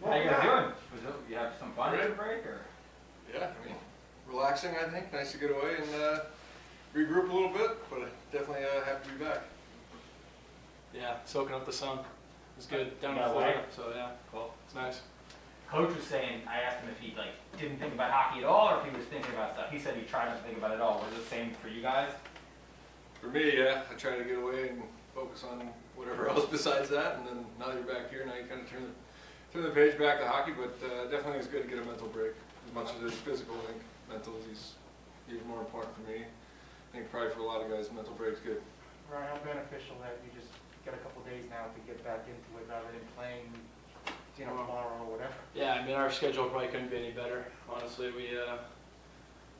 How you guys doing? You have some fun at the break, or? Yeah, I mean, relaxing, I think. Nice to get away and regroup a little bit, but definitely happy to be back. Yeah, soaking up the sun. It was good down in Yeah, Florida, right. so yeah, Cool. it's nice. Coach was saying, I asked him if he didn't think about hockey at all, or if he was thinking about stuff. He said he tried not to think about it at all. Was it the same for you guys? For me, yeah, I try to get away and focus on whatever else besides that, and then now you're back here, now you kind of turn the page back to hockey, but definitely it's good to get a mental break. As much as it's physical, I think mental is even more important for me. I think probably for a lot of guys, mental break's good. Ryan, how beneficial that you just get a couple days now to get back into it rather than playing, tomorrow or whatever. Yeah, I mean our schedule probably couldn't be any better. Honestly, we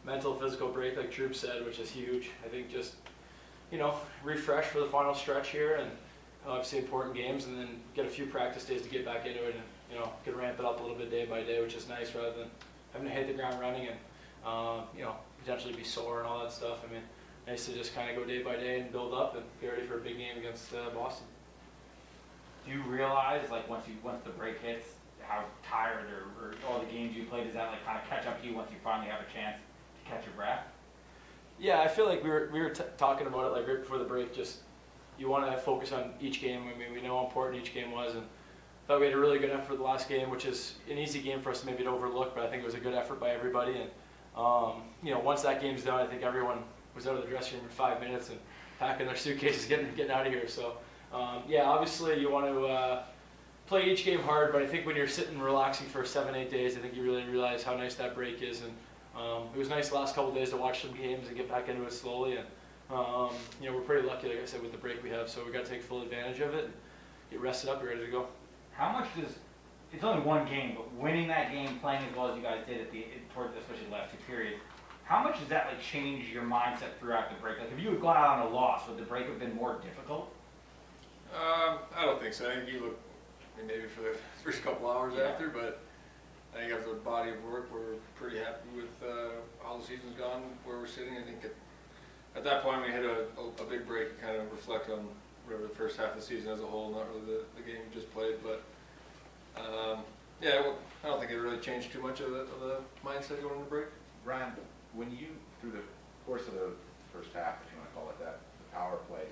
mental, physical break, like Trouba said, which is huge. I think just refresh for the final stretch here, and obviously important games, and then get a few practice days to get back into it, and can ramp it up a little bit day by day, which is nice rather than having to hit the ground running and potentially be sore and all that stuff. I mean, nice to just kind of go day by day and build up and get ready for a big game against Boston. Do you realize, once the break hits, how tired or all the games you played, does that kind of catch up to you once you finally have a chance to catch your breath? Yeah, I feel like we were talking about it right before the break. Just you want to focus on each game. I mean, we know how important each game was, and thought we had a really good effort the last game, which is an easy game for us maybe to overlook, but I think it was a good effort by everybody. And once that game's done, I think everyone was out of the dressing room in 5 minutes and packing their suitcases, getting out of here. So obviously you want to play each game hard, but I think when you're sitting relaxing for 7-8 days, I think you really realize how nice that break is. And it was nice the last couple of days to watch some games and get back into it slowly. And we're pretty lucky, like I said, with the break we have, so we got to take full advantage of it and get rested up, and ready to go. How much it's only one game, but winning that game, playing as well as you guys did especially the last two periods, how much does that change your mindset throughout the break? If you had gone out on a loss, would the break have been more difficult? I don't think so. I think you look, maybe for the first couple hours after, but I think after the body of work, we're pretty happy with how the season's gone, where we're sitting. I think at that point we hit a big break and kind of reflect on the first half of the season as a whole, not really the game you just played. But I don't think it really changed too much of the mindset going into break. Ryan, when you, through the course of the first half, if you want to call it that, the power play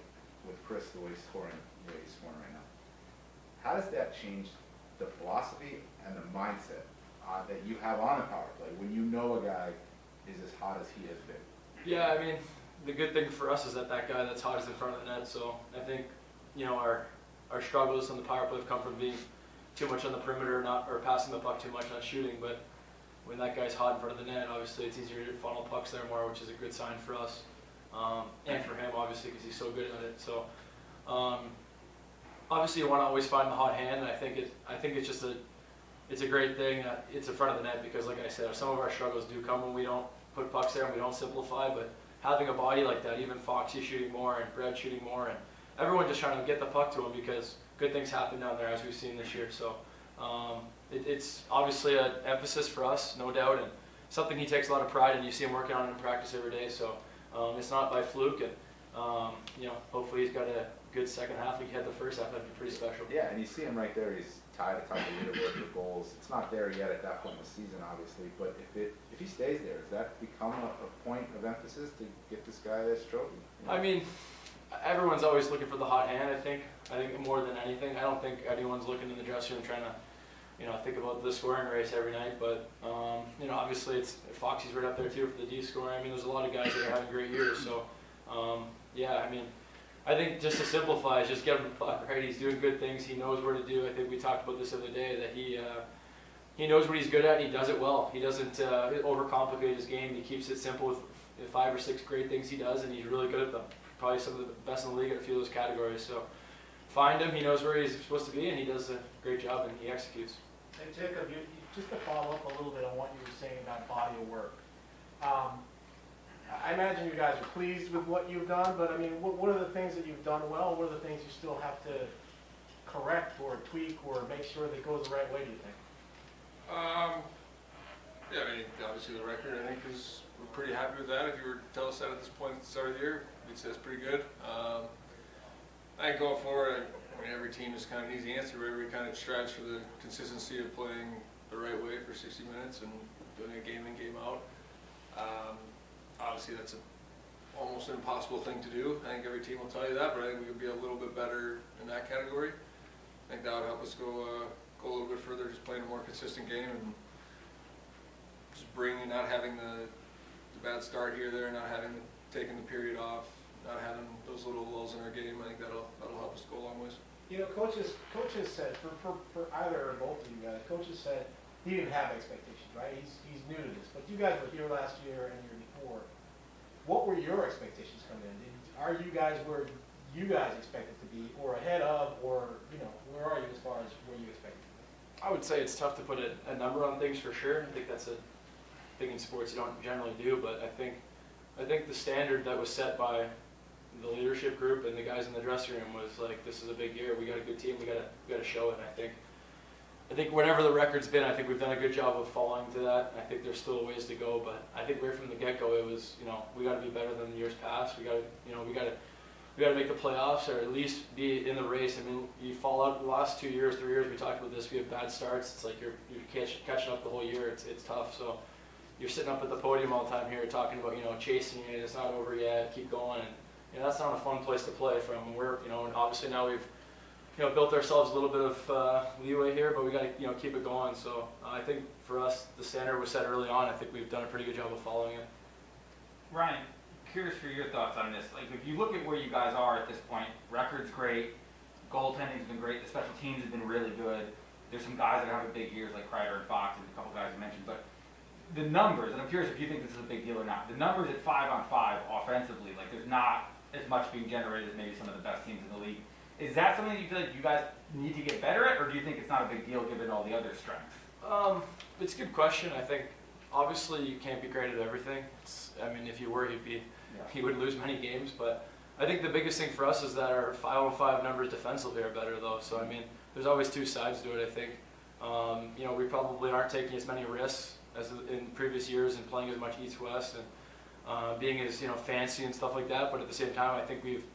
with Chris the way he's scoring right now, how does that change the philosophy and the mindset that you have on a power play when you know a guy is as hot as he has been? Yeah, I mean, the good thing for us is that guy that's hot is in front of the net. So I think, our struggles on the power play have come from being too much on the perimeter, or passing the puck too much, not shooting. But when that guy's hot in front of the net, obviously it's easier to funnel pucks there more, which is a good sign for us and for him, obviously, because he's so good at it. So obviously you want to always find the hot hand, and I think it's just it's a great thing that it's in front of the net, because like I said, some of our struggles do come when we don't put pucks there and we don't simplify. But having a body like that, even Foxy shooting more and Brad shooting more, and everyone just trying to get the puck to him, because good things happen down there, as we've seen this year. So it's obviously an emphasis for us, no doubt, and something he takes a lot of pride in. You see him working on it in practice every day. So it's not by fluke, and hopefully he's got a good second half. He had the first half, that'd be pretty special. Yeah, and you see him right there. He's tied atop the leaderboard for goals. It's not there yet at that point in the season, obviously, but if he stays there, does that become a point of emphasis to get this guy this trophy? I mean, everyone's always looking for the hot hand, I think more than anything. I don't think anyone's looking in the dressing room trying to think about the scoring race every night. But obviously it's Foxy's right up there too for the D scoring. I mean, there's a lot of guys that are having great years. So I mean, I think just to simplify is just get him the puck, right? He's doing good things. He knows where to do. I think we talked about this the other day, that he knows what he's good at, and he does it well. He doesn't overcomplicate his game. He keeps it simple with 5 or 6 great things he does, and he's really good at them. Probably some of the best in the league at a few of those categories. So find him. He knows where he's supposed to be, and he does a great job, and he executes. And Jacob, just to follow up a little bit on what you were saying about body of work. I imagine you guys are pleased with what you've done, but I mean, what are the things that you've done well? What are the things you still have to correct or tweak or make sure that goes the right way, do you think? Obviously the record, I think, we're pretty happy with that. If you were to tell us that at this point at the start of the year, we'd say it's pretty good. I think going forward, I mean, every team is kind of an easy answer, but everybody kind of strives for the consistency of playing the right way for 60 minutes and doing it game in, game out. Obviously, that's almost an impossible thing to do. I think every team will tell you that, but I think we could be a little bit better in that category. I think that would help us go a little bit further, just playing a more consistent game and just not having the bad start here, there, not having taken the period off, not having those little lulls in our game. I think that'll help us go a long ways. You know, coaches said, for either or both of you guys, coaches said he didn't have expectations, right? He's new to this, but you guys were here last year and the year before. What were your expectations coming in? Are you guys where you guys expected to be, or ahead of, or, you know, where are you as far as where you expected to be? I would say it's tough to put a number on things for sure. I think that's a thing in sports you don't generally do, but I think the standard that was set by the leadership group and the guys in the dressing room was like, this is a big year. We got a good team. We got to show it. And I think whatever the record's been, I think we've done a good job of following to that. I think there's still a ways to go, but I think right from the get-go, it was, you know, we got to be better than the years past. We got to make the playoffs, or at least be in the race. I mean, you fall out the last 2 years, 3 years. We talked about this. We have bad starts. It's like you're catching up the whole year. It's tough. So you're sitting up at the podium all the time here talking about, you know, chasing it. It's not over yet. Keep going. And you know, that's not a fun place to play from. We're, you know, and obviously now we've, you know, built ourselves a little bit of leeway here, but we got to, you know, keep it going. So I think for us, the standard was set early on. I think we've done a pretty good job of following it. Ryan, curious for your thoughts on this. Like, if you look at where you guys are at this point, record's great, goaltending's been great, the special teams have been really good. There's some guys that have big years like Kreider and Fox, and a couple guys you mentioned, but the numbers, and I'm curious if you think this is a big deal or not, the numbers at 5-on-5 offensively, like there's not as much being generated as maybe some of the best teams in the league. Is that something that you feel like you guys need to get better at, or do you think it's not a big deal given all the other strengths? It's a good question. I think obviously you can't be great at everything. I mean, if you were, you would lose many games. But I think the biggest thing for us is that our 5-on-5 numbers defensively are better, though. So I mean, there's always two sides to it. I think you know, we probably aren't taking as many risks as in previous years and playing as much East-West and being as, you know, fancy and stuff like that. But at the same time, I think we've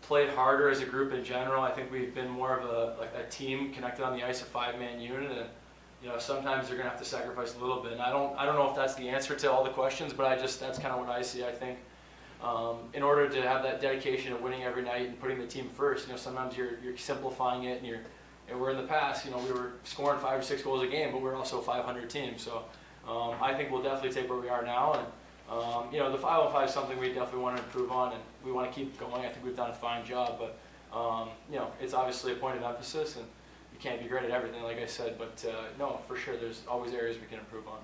played harder as a group in general. I think we've been more of a team connected on the ice, a 5-man unit, and you know, sometimes you're gonna have to sacrifice a little bit. And I don't know if that's the answer to all the questions, but that's kind of what I see. I think in order to have that dedication of winning every night and putting the team first, you know, sometimes you're simplifying it, and we're in the past, you know, we were scoring 5 or 6 goals a game, but we're also a 500 team. So I think we'll definitely take where we are now, and you know, the 5-on-5 is something we definitely want to improve on, and we want to keep going. I think we've done a fine job, but you know, it's obviously a point of emphasis, and you can't be great at everything, like I said. But no, for sure, there's always areas we can improve on.